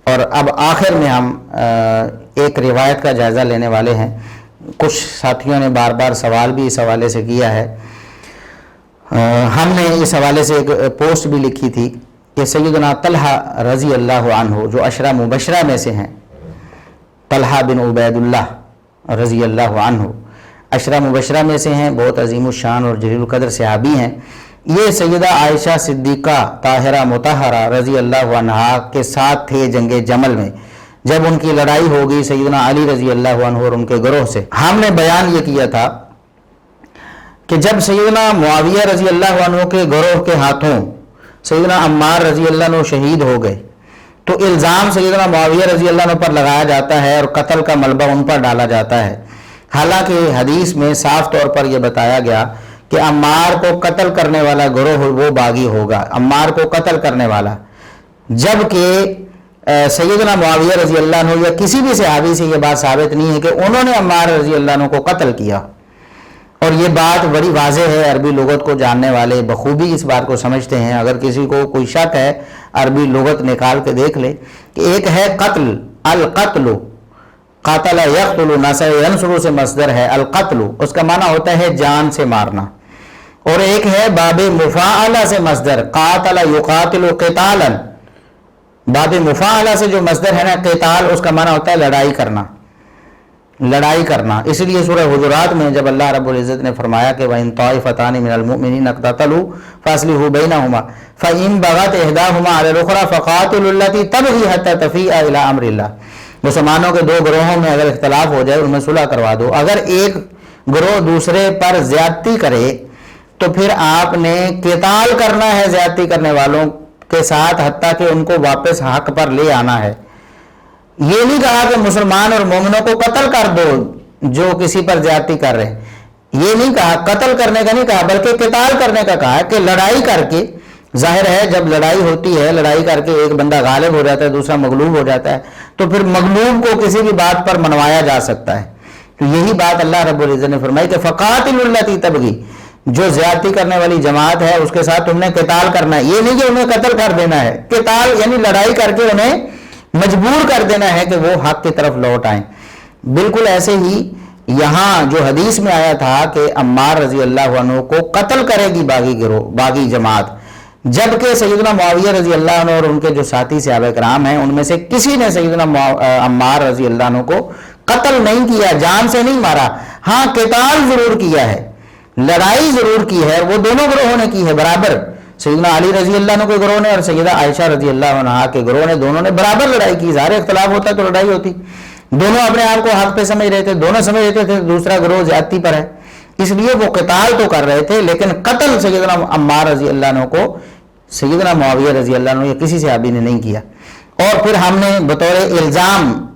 اور اب آخر میں ہم ایک روایت کا جائزہ لینے والے ہیں. کچھ ساتھیوں نے بار بار سوال بھی اس حوالے سے کیا ہے. ہم نے اس حوالے سے ایک پوسٹ بھی لکھی تھی کہ سیدنا طلحہ رضی اللہ عنہ جو عشرہ مبشرہ میں سے ہیں، طلحہ بن عبید اللہ رضی اللہ عنہ عشرہ مبشرہ میں سے ہیں، بہت عظیم الشان اور جلیل القدر صحابی ہیں. یہ سیدہ عائشہ صدیقہ طاہرہ مطہرہ رضی اللہ عنہا کے ساتھ تھے جنگ جمل میں، جب ان کی لڑائی ہو گئی سیدنا علی رضی اللہ عنہ اور ان کے گروہ سے. ہم نے بیان یہ کیا تھا کہ جب سیدنا معاویہ رضی اللہ عنہ کے گروہ کے ہاتھوں سیدنا عمار رضی اللہ عنہ شہید ہو گئے تو الزام سیدنا معاویہ رضی اللہ عنہ پر لگایا جاتا ہے اور قتل کا ملبہ ان پر ڈالا جاتا ہے. حالانکہ حدیث میں صاف طور پر یہ بتایا گیا کہ عمار کو قتل کرنے والا گروہ وہ باغی ہوگا، عمار کو قتل کرنے والا. جبکہ سیدنا معاویہ رضی اللہ عنہ یا کسی بھی صحابی سے یہ بات ثابت نہیں ہے کہ انہوں نے عمار رضی اللہ عنہ کو قتل کیا. اور یہ بات بڑی واضح ہے، عربی لغت کو جاننے والے بخوبی اس بات کو سمجھتے ہیں. اگر کسی کو کوئی شک ہے عربی لغت نکال کے دیکھ لے کہ ایک ہے قتل، القتل، قاتل یقتل، نصر ینصر سے مصدر ہے القتل، اس کا معنی ہوتا ہے جان سے مارنا. اور ایک ہے باب مفاعلہ سے مصدر قاتل یقاتل قتالا، باب مفاعلہ سے جو مصدر ہے نا قتال، اس کا معنی ہوتا ہے لڑائی کرنا، لڑائی کرنا. اس لیے سورہ حجرات میں جب اللہ رب العزت نے فرمایا کہ وَإِن طَائِفَتَانِ مِنَ الْمُؤْمِنِينَ اقْتَتَلُوا فَأَصْلِحُوا بَيْنَهُمَا فَإِن بَغَتْ إِحْدَاهُمَا عَلَى الْأُخْرَى فَقَاتِلُوا الَّتِي تَبْغِي حَتَّى تَفِيءَ إِلَى أَمْرِ اللَّهِ. مسلمانوں کے دو گروہوں میں اگر اختلاف ہو جائے ان میں صلح کروا دو. اگر ایک گروہ دوسرے پر زیادتی کرے تو پھر آپ نے قتال کرنا ہے زیادتی کرنے والوں کے ساتھ حتیٰ کہ ان کو واپس حق پر لے آنا ہے. یہ نہیں کہا کہ مسلمان اور مومنوں کو قتل کر دو جو کسی پر زیادتی کر رہے ہیں، یہ نہیں کہا، قتل کرنے کا نہیں کہا، بلکہ قتال کرنے کا کہا کہ لڑائی کر کے. ظاہر ہے جب لڑائی ہوتی ہے، لڑائی کر کے ایک بندہ غالب ہو جاتا ہے دوسرا مغلوب ہو جاتا ہے تو پھر مغلوب کو کسی بھی بات پر منوایا جا سکتا ہے. تو یہی بات اللہ رب العزت نے فرمائی کہ فَقَاتِلُوا الَّتِي تَبْغِي، جو زیادتی کرنے والی جماعت ہے اس کے ساتھ تم نے قتال کرنا ہے. یہ نہیں کہ انہیں قتل کر دینا ہے، قتال یعنی لڑائی کر کے انہیں مجبور کر دینا ہے کہ وہ حق کی طرف لوٹ آئیں. بالکل ایسے ہی یہاں جو حدیث میں آیا تھا کہ عمار رضی اللہ عنہ کو قتل کرے گی باغی گروہ، باغی جماعت، جبکہ سیدنا معاویہ رضی اللہ عنہ اور ان کے جو ساتھی صحابہ کرام ہیں ان میں سے کسی نے سیدنا عمار رضی اللہ عنہ کو قتل نہیں کیا، جان سے نہیں مارا. ہاں قتال ضرور کیا ہے، لڑائی ضرور کی ہے، وہ دونوں گروہوں نے کی ہے برابر. سیدنا علی رضی اللہ عنہ کے گروہ نے اور سیدہ عائشہ رضی اللہ عنہ کے گروہ نے، دونوں نے برابر لڑائی کی. ظاہر اختلاف ہوتا تو لڑائی ہوتی، دونوں اپنے آپ کو حق پہ سمجھ رہے تھے، دونوں سمجھ رہتے تھے دوسرا گروہ زیادتی پر ہے، اس لیے وہ قتال تو کر رہے تھے لیکن قتل سیدنا عمار رضی اللہ عنہ کو سیدنا معاویہ رضی اللہ عنہ یا کسی صحابی نے نہیں کیا. اور پھر ہم نے بطور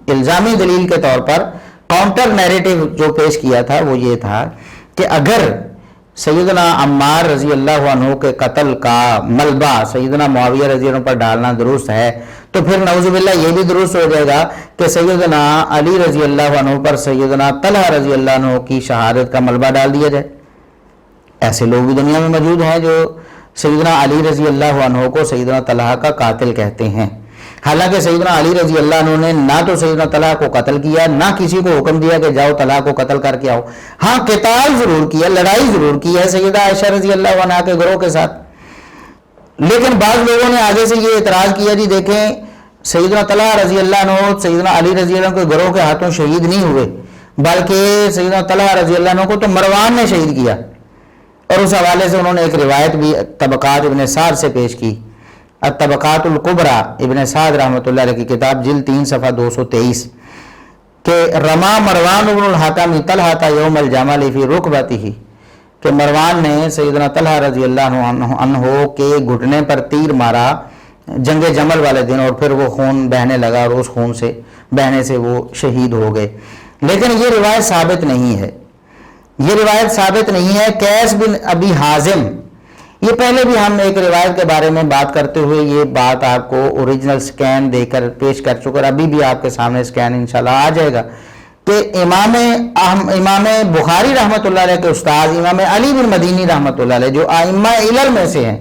الزامی دلیل کے طور پر کاؤنٹر نیریٹو جو پیش کیا تھا وہ یہ تھا کہ اگر سیدنا عمار رضی اللہ عنہ کے قتل کا ملبہ سیدنا معاویہ رضی اللہ عنہ پر ڈالنا درست ہے تو پھر نعوذ باللہ یہ بھی درست ہو جائے گا کہ سیدنا علی رضی اللہ عنہ پر سیدنا طلحہ رضی اللہ عنہ کی شہادت کا ملبہ ڈال دیا جائے. ایسے لوگ بھی دنیا میں موجود ہیں جو سیدنا علی رضی اللہ عنہ کو سیدنا طلحہ کا قاتل کہتے ہیں. حالانکہ سیدنا علی رضی اللہ عنہ نے نہ تو سیدنا طلحہ کو قتل کیا، نہ کسی کو حکم دیا کہ جاؤ طلحہ کو قتل کر کے آؤ. ہاں قتال ضرور کیا، لڑائی ضرور کی ہے سیدہ عائشہ رضی اللہ عنہ کے گروہ کے ساتھ. لیکن بعض لوگوں نے آگے سے یہ اعتراض کیا جی دیکھیں سیدنا طلحہ رضی اللہ عنہ سیدنا علی رضی اللہ عنہ کے گروہ کے ہاتھوں شہید نہیں ہوئے بلکہ سیدنا طلحہ رضی اللہ عنہ کو تو مروان نے شہید کیا. اور اس حوالے سے انہوں نے ایک روایت بھی طبقات ابن سعد سے پیش کی، الطبقات الکبریٰ ابن سعد رحمۃ اللہ علیہ کی کتاب جلد 3 صفحہ 223 کہ رما مروان بن الحکم طلحہ یوم الجمل فی رکبتہ، کہ مروان نے سیدنا طلحہ رضی اللہ عنہ کے گھٹنے پر تیر مارا جنگ جمل والے دن اور پھر وہ خون بہنے لگا اور اس خون سے بہنے سے وہ شہید ہو گئے. لیکن یہ روایت ثابت نہیں ہے، یہ روایت ثابت نہیں ہے. قیس بن ابی حازم، یہ پہلے بھی ہم ایک روایت کے بارے میں بات کرتے ہوئے یہ بات آپ کو اوریجنل سکین دے کر پیش کر چکے اور ابھی بھی آپ کے سامنے سکین انشاءاللہ آ جائے گا کہ امام بخاری رحمۃ اللہ علیہ کے استاد امام علی بن مدینی رحمۃ اللہ علیہ جو ائمہ علل میں سے ہیں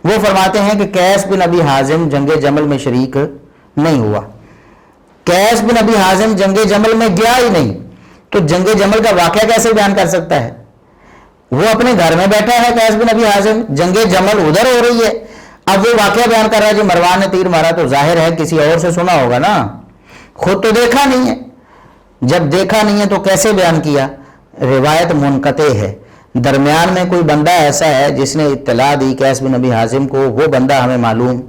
وہ فرماتے ہیں کہ قیس بن ابی حازم جنگ جمل میں شریک نہیں ہوا. قیس بن ابی حازم جنگ جمل میں گیا ہی نہیں, تو جنگ جمل کا واقعہ کیسے بیان کر سکتا ہے؟ وہ اپنے گھر میں بیٹھا ہے قیس بن ابی حازم, جنگ جمل ادھر ہو رہی ہے, اب وہ واقعہ بیان کر رہا ہے کہ مروان نے تیر مارا, تو ظاہر ہے کسی اور سے سنا ہوگا نا, خود تو دیکھا نہیں ہے. جب دیکھا نہیں ہے تو کیسے بیان کیا؟ روایت منقطع ہے, درمیان میں کوئی بندہ ایسا ہے جس نے اطلاع دی قیس بن ابی حازم کو, وہ بندہ ہمیں معلوم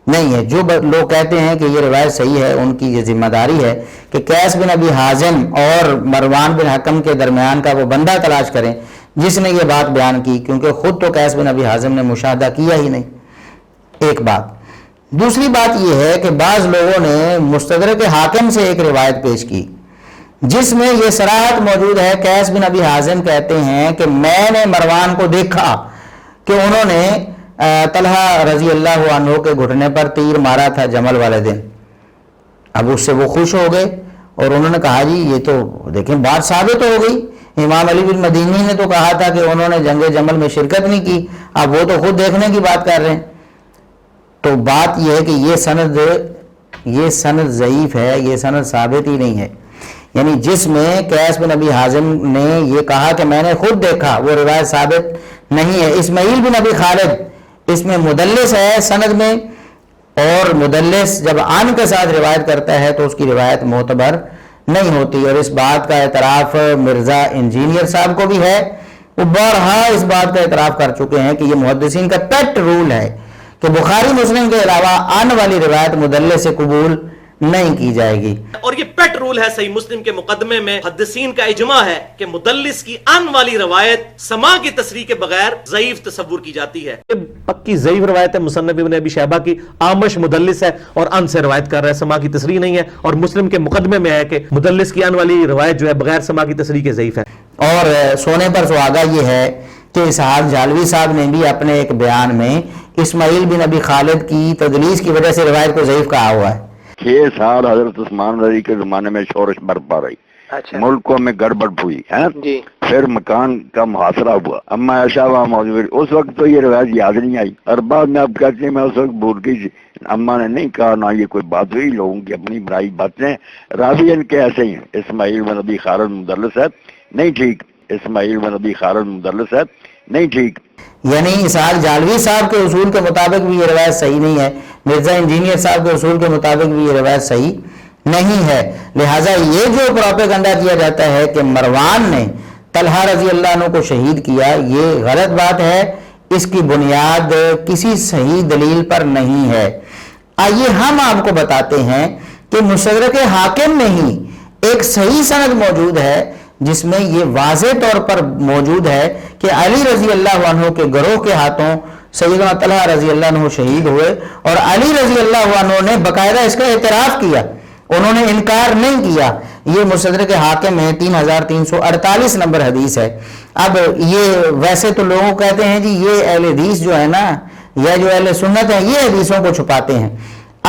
نہیں ہے. جو لوگ کہتے ہیں کہ یہ روایت صحیح ہے, ان کی یہ ذمہ داری ہے کہ قیس بن ابی حازم اور مروان بن حکم کے درمیان کا وہ بندہ تلاش کریں جس نے یہ بات بیان کی, کیونکہ خود تو قیس بن ابی حازم نے مشاہدہ کیا ہی نہیں. ایک بات. دوسری بات یہ ہے کہ بعض لوگوں نے مستدرک حاکم سے ایک روایت پیش کی جس میں یہ صراحت موجود ہے, قیس بن ابی حازم کہتے ہیں کہ میں نے مروان کو دیکھا کہ انہوں نے طلحہ رضی اللہ عنہ کے گھٹنے پر تیر مارا تھا جمل والے دن. اب اس سے وہ خوش ہو گئے اور انہوں نے کہا جی یہ تو دیکھیں بات ثابت ہو گئی, امام علی بن مدینی نے تو کہا تھا کہ انہوں نے جنگ جمل میں شرکت نہیں کی, اب وہ تو خود دیکھنے کی بات کر رہے ہیں. تو بات یہ ہے کہ یہ سند ضعیف ہے, یہ سند ثابت ہی نہیں ہے. یعنی جس میں قیس بن ابی حازم نے یہ کہا کہ میں نے خود دیکھا, وہ روایت ثابت نہیں ہے. اسماعیل بن ابی خالد اس میں مدلس ہے سند میں, اور مدلس جب عن کے ساتھ روایت کرتا ہے تو اس کی روایت معتبر نہیں ہوتی. اور اس بات کا اعتراف مرزا انجینئر صاحب کو بھی ہے, وہ بارہا اس بات کا اعتراف کر چکے ہیں کہ یہ محدثین کا پیٹ رول ہے کہ بخاری مسلم کے علاوہ عن والی روایت مدلس سے قبول نہیں کی جائے گی. اور یہ پیٹ رول ہے صحیح مسلم کے مقدمے میں, محدثین کا اجماع ہے کہ مدلس کی عن والی روایت سما کی تصریح کے بغیر ضعیف تصور کی جاتی ہے. یہ پکی ضعیف روایت ہے مصنف ابن ابی شیبہ کی, آمش مدلس ہے اور عن سے روایت کر رہا ہے, سما کی تصریح نہیں ہے. اور مسلم کے مقدمے میں ہے کہ مدلس کی عن والی روایت جو ہے بغیر سما کی تصریح کے ضعیف ہے. اور سونے پر سہاگا یہ ہے کہ اسحاق جالوی صاحب نے بھی اپنے ایک بیان میں اسماعیل بن ابی خالد کی تدلیس کی وجہ سے روایت کو ضعیف کہا ہوا ہے. 6 سال حضرت عثمان رضی کے زمانے میں شورش برپا رہی, ملکوں میں گڑبڑ ہوئی ہے, پھر مکان کا محاصرہ ہوا, اما عائشہ وہاں موجود, اس وقت تو یہ روایت یاد نہیں آئی, اور بعد میں آپ کہتے ہیں میں اس وقت بھول گئی تھی, اما نے نہیں کہا نہ یہ کوئی بات ہوئی, لوگوں کی اپنی برائی باتیں. راوی ان کے ایسے ہی ہیں, اسماعیل بن ابی خالد مدلس ہے نہیں ٹھیک, اسماعیل بن ابی خالد مدلس ہے نہیں ٹھیک. یعنی اسحاق جالوی صاحب کے اصول کے مطابق بھی یہ روایت صحیح نہیں ہے, مرزا انجینئر صاحب کے اصول کے مطابق بھی یہ روایت صحیح نہیں ہے. لہٰذا یہ جو پروپیگنڈا کیا جاتا ہے کہ مروان نے طلحہ رضی اللہ عنہ کو شہید کیا, یہ غلط بات ہے, اس کی بنیاد کسی صحیح دلیل پر نہیں ہے. آئیے ہم آپ کو بتاتے ہیں کہ مستدرک حاکم میں ہی ایک صحیح سند موجود ہے جس میں یہ واضح طور پر موجود ہے کہ علی رضی اللہ عنہ کے گروہ کے ہاتھوں سیدنا طلحہ رضی اللہ عنہ شہید ہوئے, اور علی رضی اللہ عنہ نے باقاعدہ اس کا اعتراف کیا, انہوں نے انکار نہیں کیا. یہ مستدرک حاکم ہے, 3348 نمبر حدیث ہے. اب یہ ویسے تو لوگوں کہتے ہیں جی یہ اہل حدیث جو ہے نا, یا جو اہل سنت ہیں, یہ حدیثوں کو چھپاتے ہیں.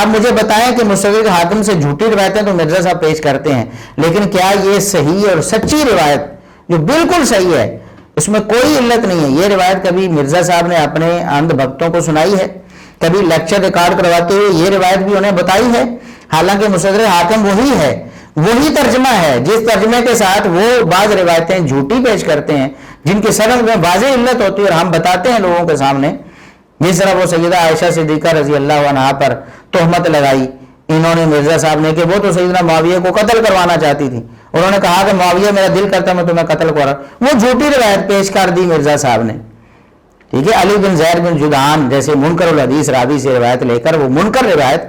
اب مجھے بتائیں کہ مستدرک حاکم سے جھوٹی روایتیں تو مرزا صاحب پیش کرتے ہیں, لیکن کیا یہ صحیح اور سچی روایت جو بالکل صحیح ہے, اس میں کوئی علت نہیں ہے, یہ روایت کبھی مرزا صاحب نے اپنے اندھ بھکتوں کو سنائی ہے, کبھی لیکچر ریکارڈ کرواتے ہوئے یہ روایت بھی انہیں بتائی ہے؟ حالانکہ مستدرک حاکم وہی ہے, وہی ترجمہ ہے جس ترجمے کے ساتھ وہ بعض روایتیں جھوٹی پیش کرتے ہیں جن کی سند میں واضح علت ہوتی ہے, اور ہم بتاتے ہیں لوگوں کے سامنے. جس طرح وہ سیدہ عائشہ صدیقہ رضی اللہ عنہا پر تہمت لگائی انہوں نے مرزا صاحب نے کہ وہ تو سیدنا معاویہ کو قتل کروانا چاہتی تھی, انہوں نے کہا کہ معاویہ میرا دل کرتا میں تمہیں قتل کرا, وہ جھوٹی روایت پیش کر دی مرزا صاحب نے. ٹھیک ہے, علی بن زید بن جدعان جیسے منکر الحدیث راوی سے روایت لے کر وہ منکر روایت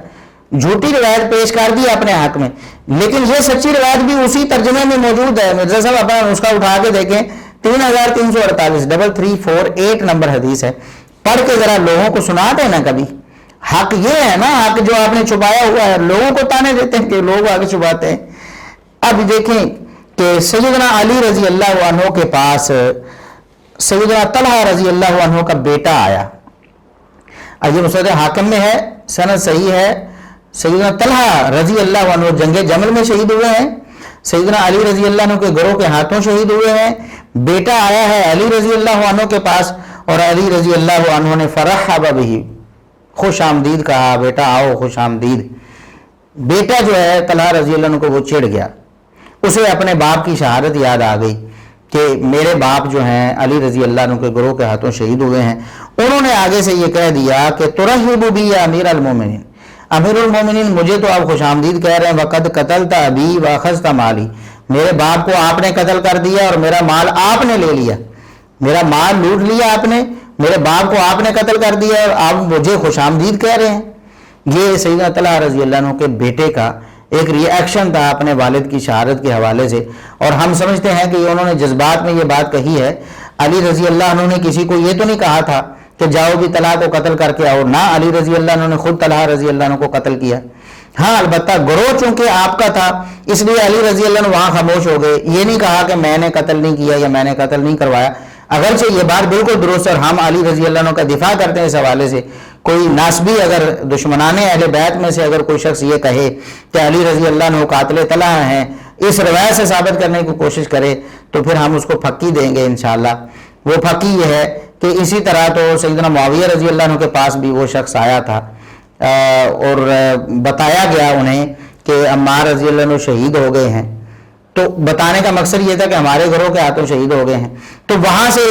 جھوٹی روایت پیش کر دی اپنے حق میں, لیکن یہ سچی روایت بھی اسی ترجمے میں موجود ہے. مرزا صاحب اپنا نسخہ اٹھا کے دیکھیں, 3348 3348 نمبر حدیث ہے, پڑھ کے ذرا لوگوں کو سناتے ہیں نا کبھی. حق یہ ہے نا, حق جو آپ نے چھپایا ہوا ہے, لوگوں کو تانے دیتے ہیں کہ لوگ آگے چھپاتے ہیں. اب دیکھیں کہ سیدنا علی رضی اللہ عنہ کے پاس سیدنا طلحہ رضی اللہ عنہ کا بیٹا آیا, یہ مستدرک حاکم میں ہے, سند صحیح ہے. سیدنا طلحہ رضی اللہ عنہ جنگ جمل میں شہید ہوئے ہیں, سیدنا علی رضی اللہ عنہ کے گروہ کے ہاتھوں شہید ہوئے ہیں. بیٹا آیا ہے علی رضی اللہ عنہ کے پاس, اور علی رضی اللہ عنہ نے فرحب بہ, خوش آمدید کہا, بیٹا آؤ خوش آمدید. بیٹا جو ہے طلحہ رضی اللہ عنہ کو وہ چڑ گیا, اسے اپنے باپ کی شہادت یاد آ گئی کہ میرے باپ جو ہیں علی رضی اللہ عنہ کے گروہ کے ہاتھوں شہید ہوئے ہیں. انہوں نے آگے سے یہ کہہ دیا کہ ترحب بی یا امیر المومنین, امیر المومنین مجھے تو آپ خوش آمدید کہہ رہے ہیں, وقد قتلت ابی واخذت مالی, میرے باپ کو آپ نے قتل کر دیا اور میرا مال آپ نے لے لیا, میرا مال لوٹ لیا آپ نے, میرے باپ کو آپ نے قتل کر دیا اور آپ مجھے خوش آمدید کہہ رہے ہیں. یہ سیدنا طلحہ رضی اللہ عنہ کے بیٹے کا ایک ری ایکشن تھا اپنے والد کی شہادت کے حوالے سے, اور ہم سمجھتے ہیں کہ انہوں نے جذبات میں یہ بات کہی ہے. علی رضی اللہ عنہ نے کسی کو یہ تو نہیں کہا تھا کہ جاؤ بھی طلحہ کو قتل کر کے آؤ, نہ علی رضی اللہ عنہ نے خود طلحہ رضی اللہ عنہ کو قتل کیا. ہاں البتہ گروہ چونکہ آپ کا تھا اس لیے علی رضی اللہ عنہ وہاں خاموش ہو گئے, یہ نہیں کہا کہ میں نے قتل نہیں کیا یا میں نے قتل نہیں کروایا, اگرچہ یہ بات بالکل درست ہے اور ہم علی رضی اللہ عنہ کا دفاع کرتے ہیں اس حوالے سے. کوئی ناسبی اگر دشمنان اہل بیت میں سے اگر کوئی شخص یہ کہے کہ علی رضی اللہ عنہ قاتل طلحہ ہیں, اس روایت سے ثابت کرنے کی کوشش کرے تو پھر ہم اس کو پھکی دیں گے انشاءاللہ. وہ پھکی یہ ہے کہ اسی طرح تو سیدنا معاویہ رضی اللہ عنہ کے پاس بھی وہ شخص آیا تھا اور بتایا گیا انہیں کہ عمار رضی اللہ عنہ شہید ہو گئے ہیں. تو بتانے کا مقصد یہ تھا کہ ہمارے گھروں کے ہاتھوں شہید ہو گئے ہیں. تو وہاں سے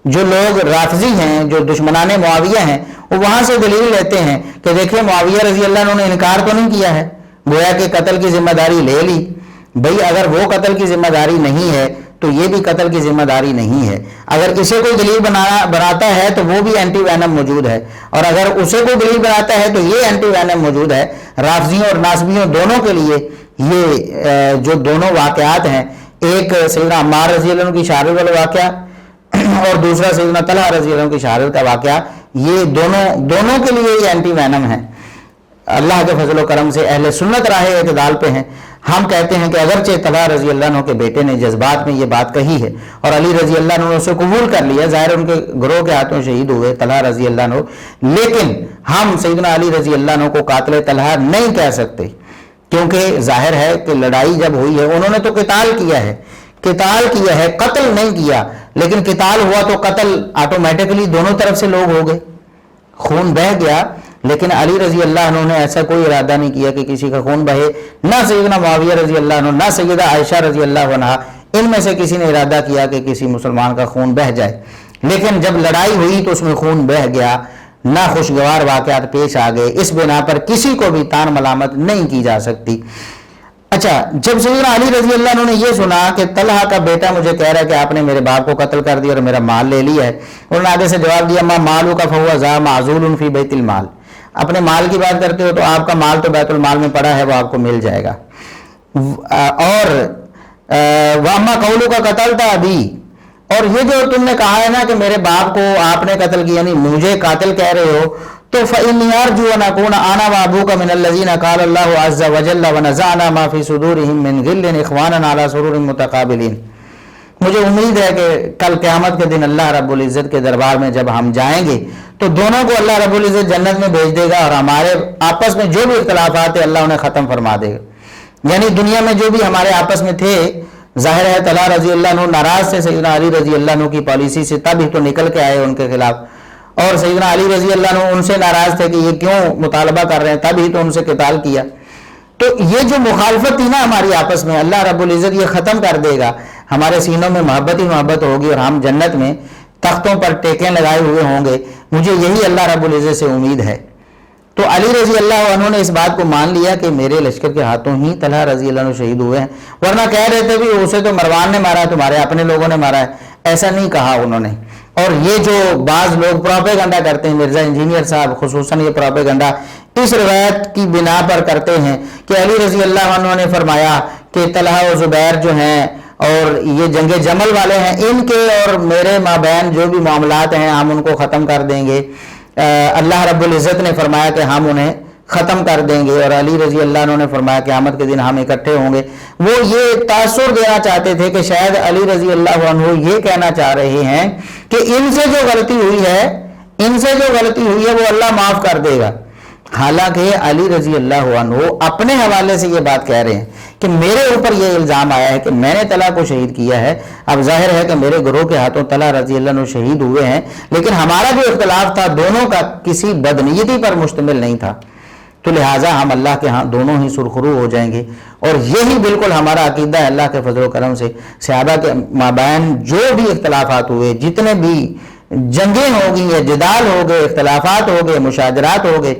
جو لوگ رافضی ہیں, جو دشمنان معاویہ ہیں, وہ وہاں سے دلیل لیتے ہیں کہ دیکھیں معاویہ رضی اللہ عنہ نے انکار تو نہیں کیا ہے, گویا کہ قتل کی ذمہ داری لے لی. بھئی اگر وہ قتل کی ذمہ داری نہیں ہے تو یہ بھی قتل کی ذمہ داری نہیں ہے. اگر اسے کوئی دلیل بناتا ہے تو وہ بھی اینٹی وینم موجود ہے, اور اگر اسے کوئی دلیل بناتا ہے تو یہ اینٹی وینم موجود ہے. رافضیوں اور ناسبیوں دونوں کے لیے یہ جو دونوں واقعات ہیں, ایک سیدنا عمار رضی اللہ عنہ کی شہادت والا واقعہ اور دوسرا سیدنا طلحہ رضی اللہ عنہ کی شہادت کا واقعہ, یہ دونوں کے لیے یہ اینٹی وینم ہے. اللہ کے فضل و کرم سے اہل سنت راہ اعتدال پہ ہیں. ہم کہتے ہیں کہ اگرچہ طلحہ رضی اللہ عنہ کے بیٹے نے جذبات میں یہ بات کہی ہے اور علی رضی اللہ عنہ نے اسے قبول کر لیا, ظاہر ان کے گروہ کے ہاتھوں شہید ہوئے طلحہ رضی اللہ عنہ, لیکن ہم سیدنا علی رضی اللہ عنہ کو قاتل طلحہ نہیں کہہ سکتے, کیونکہ ظاہر ہے کہ لڑائی جب ہوئی ہے انہوں نے تو قتال کیا ہے, قتل نہیں کیا, لیکن قتال ہوا تو قتل آٹومیٹکلی دونوں طرف سے لوگ ہو گئے, خون بہہ گیا. لیکن علی رضی اللہ عنہ نے ایسا کوئی ارادہ نہیں کیا کہ کسی کا خون بہے, نہ سیدنا معاویہ رضی اللہ عنہ, نہ سیدہ عائشہ رضی اللہ عنہ, ان میں سے کسی نے ارادہ کیا کہ کسی مسلمان کا خون بہہ جائے. لیکن جب لڑائی ہوئی تو اس میں خون بہہ گیا, ناخوشگوار واقعات پیش آ گئے, اس بنا پر کسی کو بھی تان ملامت نہیں کی جا سکتی. اچھا, جب سیدنا علی رضی اللہ عنہ نے یہ سنا کہ طلحہ کا بیٹا مجھے کہہ رہا ہے کہ آپ نے میرے باپ کو قتل کر دیا اور میرا مال لے لیا ہے, انہوں نے آگے سے جواب دیا ما مالو کا فہو ذا معزول فی بیت المال, اپنے مال کی بات کرتے ہو تو آپ کا مال تو بیت المال میں پڑا ہے, وہ آپ کو مل جائے گا. اور واما قولو کا قتل تھا ابھی, اور یہ جو تم نے کہا ہے نا کہ میرے باپ کو آپ نے قتل کیا, یعنی مجھے قاتل کہہ رہے ہو, تو فإنی أرجو أن أكون أنا وأبوك من الذين قال الله عز وجل ونزعنا ما في صدورهم من غل إخوانا على سرور متقابلين. مجھے امید ہے کہ کل قیامت کے دن اللہ رب العزت کے دربار میں جب ہم جائیں گے تو دونوں کو اللہ رب العزت جنت میں بھیج دے گا اور ہمارے آپس میں جو بھی اختلافات ہیں اللہ انہیں ختم فرما دے گا. یعنی دنیا میں جو بھی ہمارے آپس میں تھے, ظاہر ہے طلحہ رضی اللہ عنہ ناراض تھے سیدنا علی رضی اللہ عنہ کی پالیسی سے, تب ہی تو نکل کے آئے ان کے خلاف, اور سیدنا علی رضی اللہ عنہ ان سے ناراض تھے کہ یہ کیوں مطالبہ کر رہے ہیں, تب ہی تو ان سے قتال کیا. تو یہ جو مخالفت تھی نا ہماری آپس میں, اللہ رب العزت یہ ختم کر دے گا, ہمارے سینوں میں محبت ہی محبت ہوگی اور ہم جنت میں تختوں پر ٹیکیں لگائے ہوئے ہوں گے. مجھے یہی اللہ رب العزت سے امید ہے. تو علی رضی اللہ عنہ نے اس بات کو مان لیا کہ میرے لشکر کے ہاتھوں ہی طلحہ رضی اللہ عنہ شہید ہوئے ہیں, ورنہ کہہ رہے تھے بھی اسے تو مروان نے مارا ہے, تمہارے اپنے لوگوں نے مارا ہے, ایسا نہیں کہا انہوں نے. اور یہ جو بعض لوگ پروپیگنڈا کرتے ہیں, مرزا انجینئر صاحب خصوصاً یہ پروپیگنڈا اس روایت کی بنا پر کرتے ہیں کہ علی رضی اللہ عنہ نے فرمایا کہ طلحہ و زبیر جو ہیں اور یہ جنگ جمل والے ہیں, ان کے اور میرے مابین جو بھی معاملات ہیں ہم ان کو ختم کر دیں گے. اللہ رب العزت نے فرمایا کہ ہم انہیں ختم کر دیں گے, اور علی رضی اللہ عنہ نے فرمایا قیامت کے دن ہم اکٹھے ہوں گے. وہ یہ تاثر دینا چاہتے تھے کہ شاید علی رضی اللہ عنہ یہ کہنا چاہ رہے ہیں کہ ان سے جو غلطی ہوئی ہے وہ اللہ معاف کر دے گا. حالانکہ علی رضی اللہ عنہ اپنے حوالے سے یہ بات کہہ رہے ہیں کہ میرے اوپر یہ الزام آیا ہے کہ میں نے طلحہ کو شہید کیا ہے. اب ظاہر ہے کہ میرے گروہ کے ہاتھوں طلحہ رضی اللہ عنہ شہید ہوئے ہیں, لیکن ہمارا جو اختلاف تھا دونوں کا کسی بدنیتی پر مشتمل نہیں تھا. تو لہٰذا ہم اللہ کے ہاں دونوں ہی سرخرو ہو جائیں گے. اور یہی بالکل ہمارا عقیدہ ہے اللہ کے فضل و کرم سے. صحابہ کے مابین جو بھی اختلافات ہوئے، جتنے بھی جنگیں ہو گئی ہیں، جدال ہو گئے، اختلافات ہو گئے، مشاجرات ہو گئے،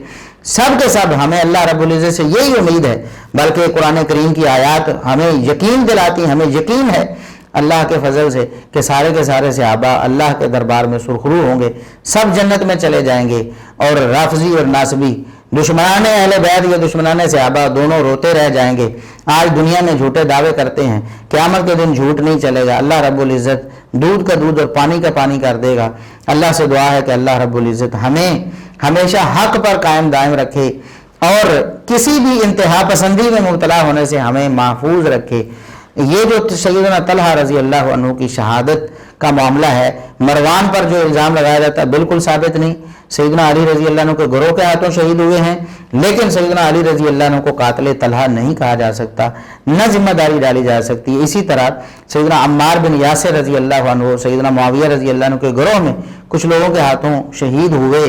سب کے سب ہمیں اللہ رب العزت سے یہی امید ہے، بلکہ قرآن کریم کی آیات ہمیں یقین دلاتی ہیں، ہمیں یقین ہے اللہ کے فضل سے کہ سارے کے سارے صحابہ اللہ کے دربار میں سرخرو ہوں گے، سب جنت میں چلے جائیں گے. اور رافضی اور ناصبی، دشمنان اہل بیت یا دشمنان صحابہ، دونوں روتے رہ جائیں گے. آج دنیا میں جھوٹے دعوے کرتے ہیں، قیامت کے دن جھوٹ نہیں چلے گا. اللہ رب العزت دودھ کا دودھ اور پانی کا پانی کر دے گا. اللہ سے دعا ہے کہ اللہ رب العزت ہمیں ہمیشہ حق پر قائم دائم رکھے اور کسی بھی انتہا پسندی میں مبتلا ہونے سے ہمیں محفوظ رکھے. یہ جو سیدنا طلحہ رضی اللہ عنہ کی شہادت کا معاملہ ہے، مروان پر جو الزام لگایا جاتا ہے بالکل ثابت نہیں. سیدنا علی رضی اللہ عنہ کے گروہ کے ہاتھوں شہید ہوئے ہیں، لیکن سیدنا علی رضی اللہ عنہ کو قاتل طلحہ نہیں کہا جا سکتا، نہ ذمہ داری ڈالی جا سکتی. اسی طرح سیدنا عمار بن یاسر رضی اللہ عنہ، سیدنا معاویہ رضی اللہ عنہ کے گروہ میں کچھ لوگوں کے ہاتھوں شہید ہوئے.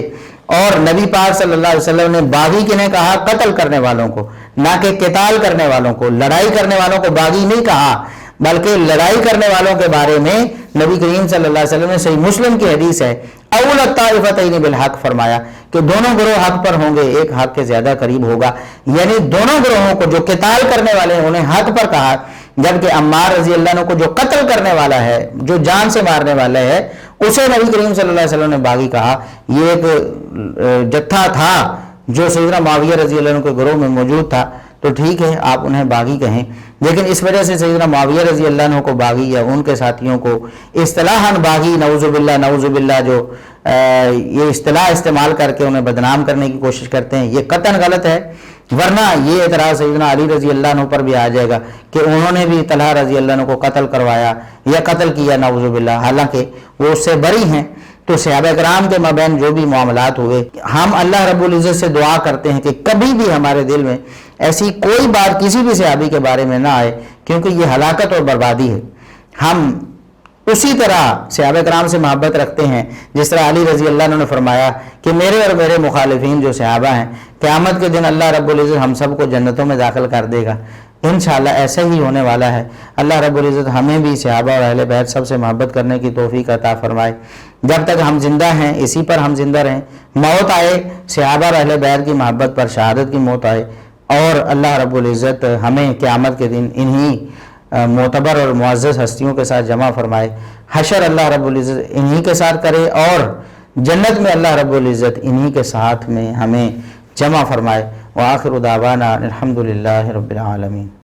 اور نبی پاک صلی اللہ علیہ وسلم نے باغی کنہیں کہا؟ قتل کرنے والوں کو، نہ کہ قتال کرنے والوں کو. لڑائی کرنے والوں کو باغی نہیں کہا، بلکہ لڑائی کرنے والوں کے بارے میں نبی کریم صلی اللہ علیہ وسلم نے صحیح مسلم کی حدیث ہے، اول الطائفتین بالحق فرمایا کہ دونوں گروہ حق پر ہوں گے، ایک حق کے زیادہ قریب ہوگا. یعنی دونوں گروہوں کو جو قتال کرنے والے ہیں انہیں حق پر کہا، جبکہ عمار رضی اللہ عنہ کو جو قتل کرنے والا ہے، جو جان سے مارنے والا ہے، اسے نبی کریم صلی اللہ علیہ وسلم نے باغی کہا. یہ ایک جتھا تھا جو سیدنا معاویہ رضی اللہ عنہ کے گروہ میں موجود تھا، تو ٹھیک ہے آپ انہیں باغی کہیں، لیکن اس وجہ سے سیدنا معاویہ رضی اللہ عنہ کو باغی یا ان کے ساتھیوں کو اصطلاحاً باغی، نعوذ باللہ جو یہ اصطلاح استعمال کر کے انہیں بدنام کرنے کی کوشش کرتے ہیں، یہ قطعاً غلط ہے. ورنہ یہ اعتراض سیدنا علی رضی اللہ عنہ پر بھی آ جائے گا کہ انہوں نے بھی طلحہ رضی اللہ عنہ کو قتل کروایا یا قتل کیا، نعوذ باللہ، حالانکہ وہ اس سے بری ہیں. تو صحابہ کرام کے مابین جو بھی معاملات ہوئے، ہم اللہ رب العزت سے دعا کرتے ہیں کہ کبھی بھی ہمارے دل میں ایسی کوئی بات کسی بھی صحابی کے بارے میں نہ آئے، کیونکہ یہ ہلاکت اور بربادی ہے. ہم اسی طرح صحابہ کرام سے محبت رکھتے ہیں جس طرح علی رضی اللہ عنہ نے فرمایا کہ میرے اور میرے مخالفین جو صحابہ ہیں، قیامت کے دن اللہ رب العزت ہم سب کو جنتوں میں داخل کر دے گا. انشاءاللہ ایسا ہی ہونے والا ہے. اللہ رب العزت ہمیں بھی صحابہ اور اہل بیت سب سے محبت کرنے کی توفیق عطا فرمائے. جب تک ہم زندہ ہیں اسی پر ہم زندہ رہیں. موت آئے صحابہ اور اہل بیت کی محبت پر، شہادت کی موت آئے، اور اللہ رب العزت ہمیں قیامت کے دن انہی معتبر اور معزز ہستیوں کے ساتھ جمع فرمائے. حشر اللہ رب العزت انہی کے ساتھ کرے اور جنت میں اللہ رب العزت انہی کے ساتھ میں ہمیں جمع فرمائے. وآخر دعوانا الحمدللہ رب العالمین.